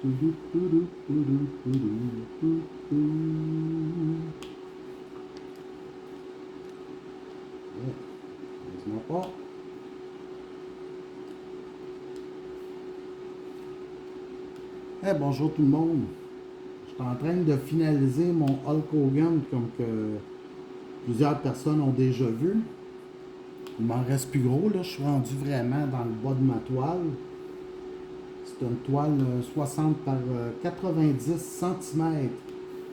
Laisse-moi pas. Bonjour tout le monde. Je suis en train de finaliser mon Hulk Hogan comme que plusieurs personnes ont déjà vu. Il m'en reste plus gros là. Je suis rendu vraiment dans le bas de ma toile. C'est une toile 60 par 90 cm.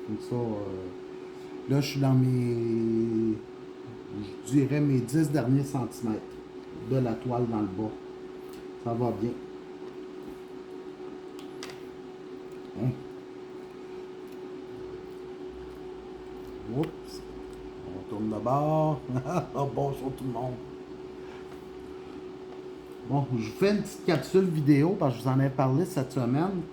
Comme ça, là je suis dans je dirais mes 10 derniers centimètres de la toile dans le bas. Ça va bien. Hein? Oups. On tourne de bord. Bonjour tout le monde. Bon, je vous fais une petite capsule vidéo parce que je vous en ai parlé cette semaine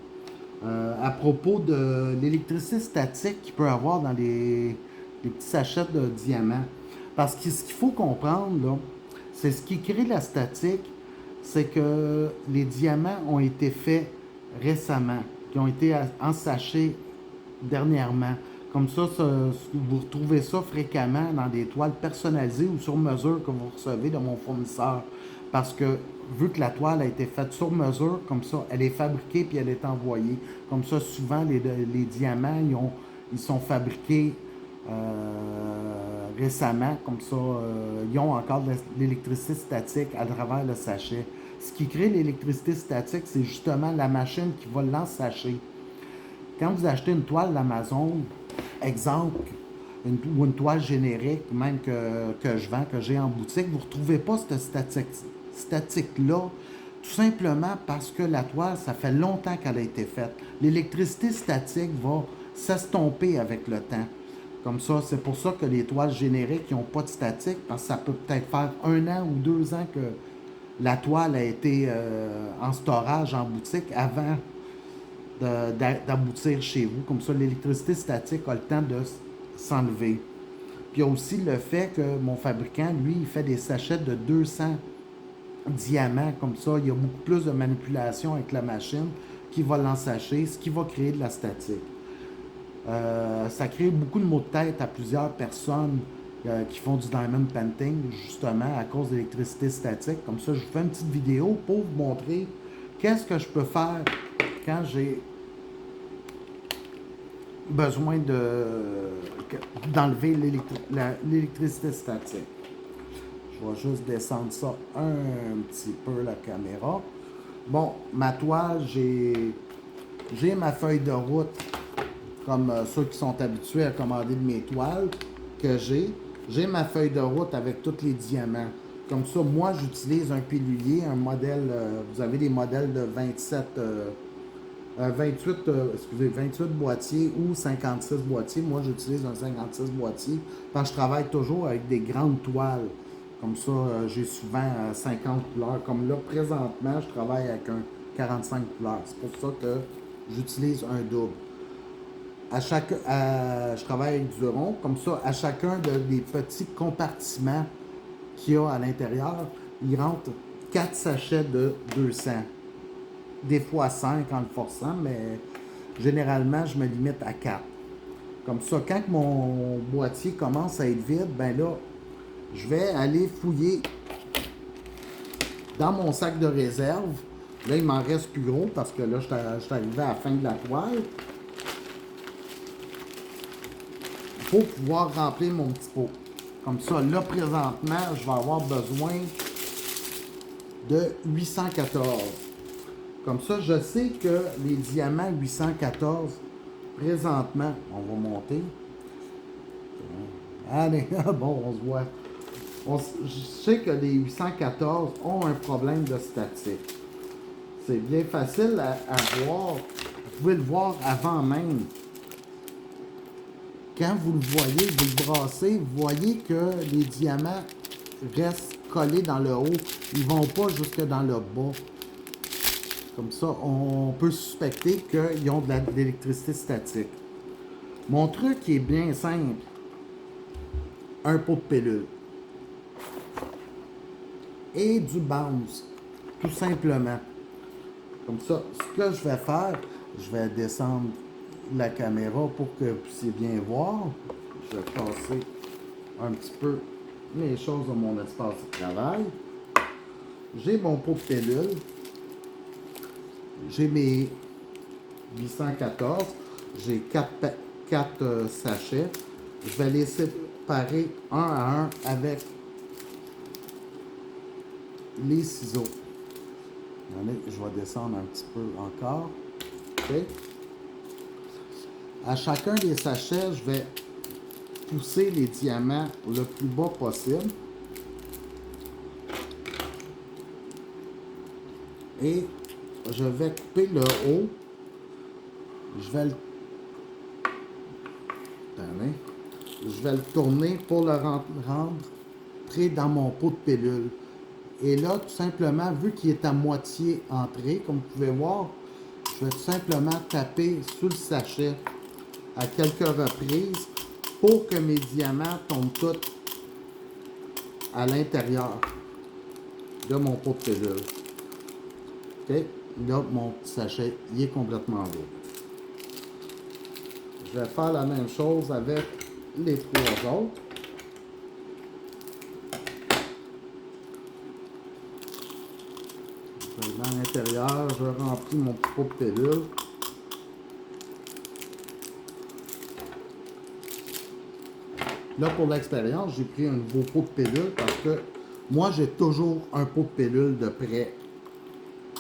à propos de l'électricité statique qu'il peut y avoir dans les petits sachets de diamants. Parce que ce qu'il faut comprendre, là, c'est ce qui crée la statique, c'est que les diamants ont été faits récemment, qui ont été ensachés dernièrement. Comme ça, vous retrouvez ça fréquemment dans des toiles personnalisées ou sur mesure que vous recevez de mon fournisseur. Parce que vu que la toile a été faite sur mesure, comme ça, elle est fabriquée puis elle est envoyée. Comme ça, souvent, les diamants, ils sont fabriqués récemment. Comme ça, ils ont encore de l'électricité statique à travers le sachet. Ce qui crée l'électricité statique, c'est justement la machine qui va l'ensacher. Quand vous achetez une toile d'Amazon, exemple, ou une toile générique, même que je vends, que j'ai en boutique, vous ne retrouvez pas cette statique-là, tout simplement parce que la toile, ça fait longtemps qu'elle a été faite. L'électricité statique va s'estomper avec le temps. Comme ça, c'est pour ça que les toiles génériques n'ont pas de statique, parce que ça peut peut-être faire 1 an ou 2 ans que la toile a été en storage en boutique avant d'aboutir chez vous. Comme ça, l'électricité statique a le temps de s'enlever. Puis il y a aussi le fait que mon fabricant, lui, il fait des sachets de 200 diamants. Comme ça, il y a beaucoup plus de manipulation avec la machine qui va l'ensacher, ce qui va créer de la statique. Ça crée beaucoup de maux de tête à plusieurs personnes qui font du diamond painting, justement, à cause de l'électricité statique. Comme ça, je vous fais une petite vidéo pour vous montrer qu'est-ce que je peux faire quand j'ai besoin d'enlever l'électricité statique. Je vais juste descendre ça un petit peu, la caméra. Bon, ma toile, j'ai ma feuille de route, comme ceux qui sont habitués à commander de mes toiles que j'ai. J'ai ma feuille de route avec tous les diamants. Comme ça, moi, j'utilise un pilulier, un modèle, vous avez des modèles de 28 boîtiers ou 56 boîtiers. Moi, j'utilise un 56 boîtiers parce que je travaille toujours avec des grandes toiles. Comme ça, j'ai souvent 50 couleurs. Comme là, présentement, je travaille avec un 45 couleurs. C'est pour ça que j'utilise un double. Je travaille avec du rond. Comme ça, à chacun des petits compartiments qu'il y a à l'intérieur, il rentre 4 sachets de 200. Des fois 5 en le forçant, mais généralement, je me limite à 4. Comme ça, quand mon boîtier commence à être vide, ben là, je vais aller fouiller dans mon sac de réserve. Là, il m'en reste plus gros parce que là, je suis arrivé à la fin de la toile. Il faut pouvoir remplir mon petit pot. Comme ça, là, présentement, je vais avoir besoin de 814. Comme ça, je sais que les diamants 814, présentement, on va monter. Allez, bon, on se voit. Je sais que les 814 ont un problème de statique. C'est bien facile à voir. Vous pouvez le voir avant même. Quand vous le voyez, vous le brassez, vous voyez que les diamants restent collés dans le haut. Ils ne vont pas jusque dans le bas. Comme ça, on peut suspecter qu'ils ont de l'électricité statique. Mon truc est bien simple. Un pot de pilule. Et du bounce. Tout simplement. Comme ça, ce que je vais faire, Je vais descendre la caméra pour que vous puissiez bien voir. Je vais passer un petit peu les choses dans mon espace de travail. J'ai mon pot de pilule. J'ai mes 814. J'ai 4 sachets. Je vais les séparer un à un avec les ciseaux. Allez, je vais descendre un petit peu encore. OK. À chacun des sachets, je vais pousser les diamants le plus bas possible. Et je vais couper le haut. Je vais le... Attendez. Je vais le tourner pour le rentrer dans mon pot de pilule. Et là, tout simplement, vu qu'il est à moitié entré, comme vous pouvez voir, je vais tout simplement taper sur le sachet à quelques reprises pour que mes diamants tombent tous à l'intérieur de mon pot de pilule. OK? Là, mon petit sachet, il est complètement vide. Je vais faire la même chose avec les 3 autres. Dans l'intérieur, je remplis mon petit pot de pilule. Là, pour l'expérience, j'ai pris un nouveau pot de pilule parce que moi, j'ai toujours un pot de pilule de près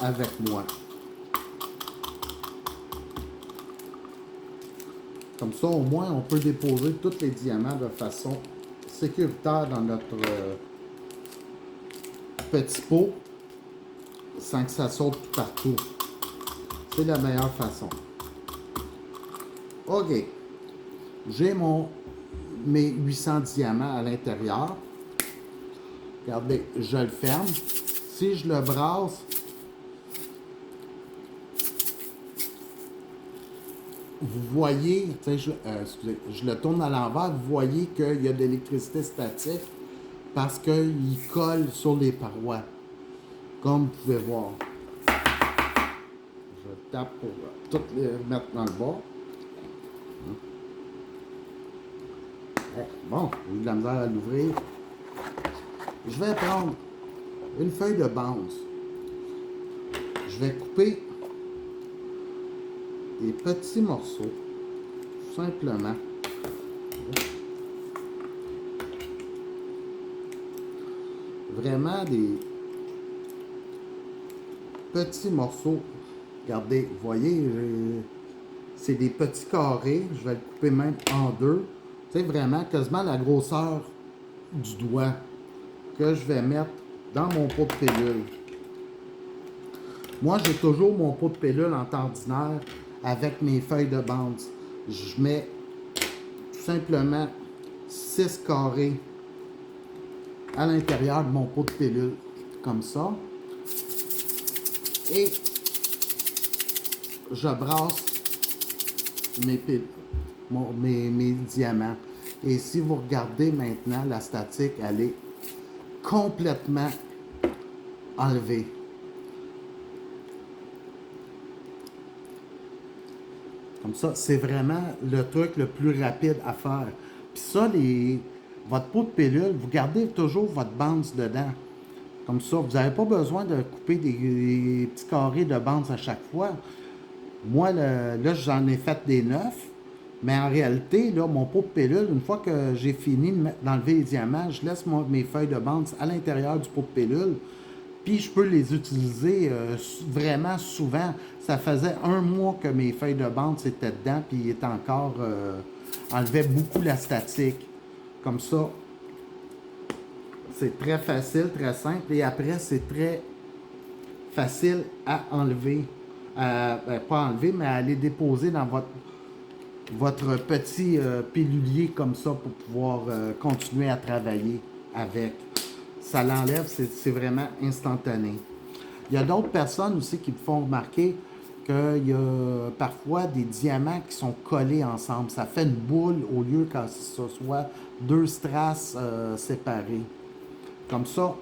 avec moi. Comme ça, au moins, on peut déposer tous les diamants de façon sécuritaire dans notre petit pot sans que ça saute tout partout. C'est la meilleure façon. OK. J'ai mes 800 diamants à l'intérieur. Regardez, je le ferme. Si je le brasse, vous voyez, excusez, je le tourne à l'envers, vous voyez qu'il y a de l'électricité statique parce qu'il colle sur les parois, comme vous pouvez voir. Je tape pour tout les mettre dans le bas. Bon, j'ai eu de la misère à l'ouvrir. Je vais prendre une feuille de bounce. Je vais couper des petits morceaux, tout simplement. Vraiment des petits morceaux. Regardez, vous voyez, c'est des petits carrés. Je vais le couper même en 2. C'est vraiment quasiment la grosseur du doigt que je vais mettre dans mon pot de pilule. Moi, j'ai toujours mon pot de pilule en temps ordinaire avec mes feuilles de bounce. Je mets tout simplement 6 carrés à l'intérieur de mon pot de pilule, comme ça. Et je brasse mes diamants. Et si vous regardez maintenant, la statique, elle est complètement enlevée. Comme ça, c'est vraiment le truc le plus rapide à faire. Puis ça, votre pot de pilule, vous gardez toujours votre bounce dedans. Comme ça, vous n'avez pas besoin de couper des petits carrés de bounce à chaque fois. Moi, là, j'en ai fait des neufs. Mais en réalité, là, mon pot de pilule, une fois que j'ai fini d'enlever les diamants, je laisse mes feuilles de bounce à l'intérieur du pot de pilule. Puis je peux les utiliser vraiment souvent. Ça faisait 1 mois que mes feuilles de bounce étaient dedans, puis il était encore enlevait beaucoup la statique. Comme ça, c'est très facile, très simple. Et après, c'est très facile à enlever. Pas enlever, mais à les déposer dans votre petit pilulier comme ça pour pouvoir continuer à travailler avec. Ça l'enlève, c'est vraiment instantané. Il y a d'autres personnes aussi qui me font remarquer qu'il y a parfois des diamants qui sont collés ensemble. Ça fait une boule au lieu que ce soit 2 strass séparés. Comme ça,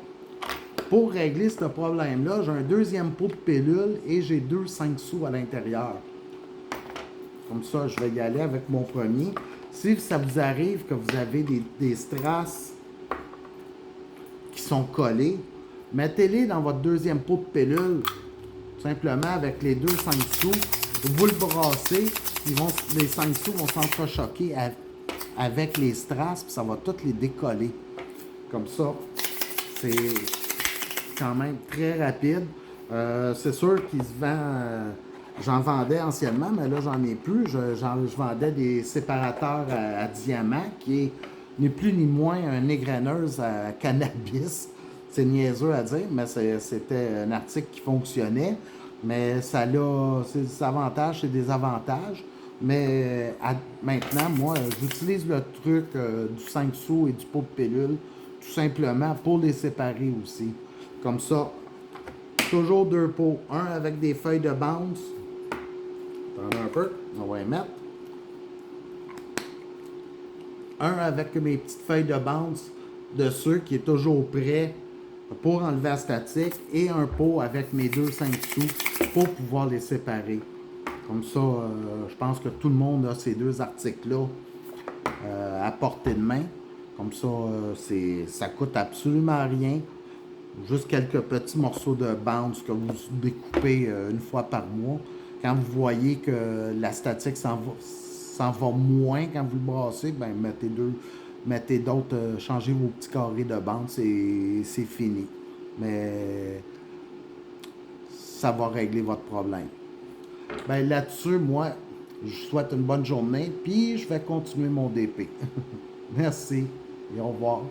pour régler ce problème-là, j'ai un deuxième pot de pilule et j'ai 2 5 sous à l'intérieur. Comme ça, je vais y aller avec mon premier. Si ça vous arrive que vous avez des strass qui sont collés, mettez-les dans votre deuxième pot de pilule, tout simplement avec les 5 sous. Vous le brassez, les 5 sous vont s'entrechoquer avec les strass, puis ça va toutes les décoller. Comme ça, c'est quand même très rapide. C'est sûr qu'il se vend... j'en vendais anciennement, mais là, j'en ai plus. Je vendais des séparateurs à diamant, qui n'est plus ni moins un égreneuse à cannabis. C'est niaiseux à dire, mais c'était un article qui fonctionnait. Mais ça a ses avantages et des avantages. Mais maintenant, moi, j'utilise le truc du 5 sous et du pot de pilule, tout simplement pour les séparer aussi. Comme ça, toujours 2 pots. Un avec des feuilles de bounce. Attendez un peu, on va les mettre. Un avec mes petites feuilles de bounce de ceux qui est toujours prêt pour enlever la statique. Et un pot avec mes 5 sous pour pouvoir les séparer. Comme ça, je pense que tout le monde a ces 2 articles-là à portée de main. Comme ça, ça coûte absolument rien. Juste quelques petits morceaux de bounce que vous découpez une fois par mois. Quand vous voyez que la statique s'en va moins quand vous le brassez, ben mettez d'autres, changez vos petits carrés de bounce et c'est fini. Mais ça va régler votre problème. Ben là-dessus, moi, je souhaite une bonne journée, puis je vais continuer mon DP. Merci et au revoir.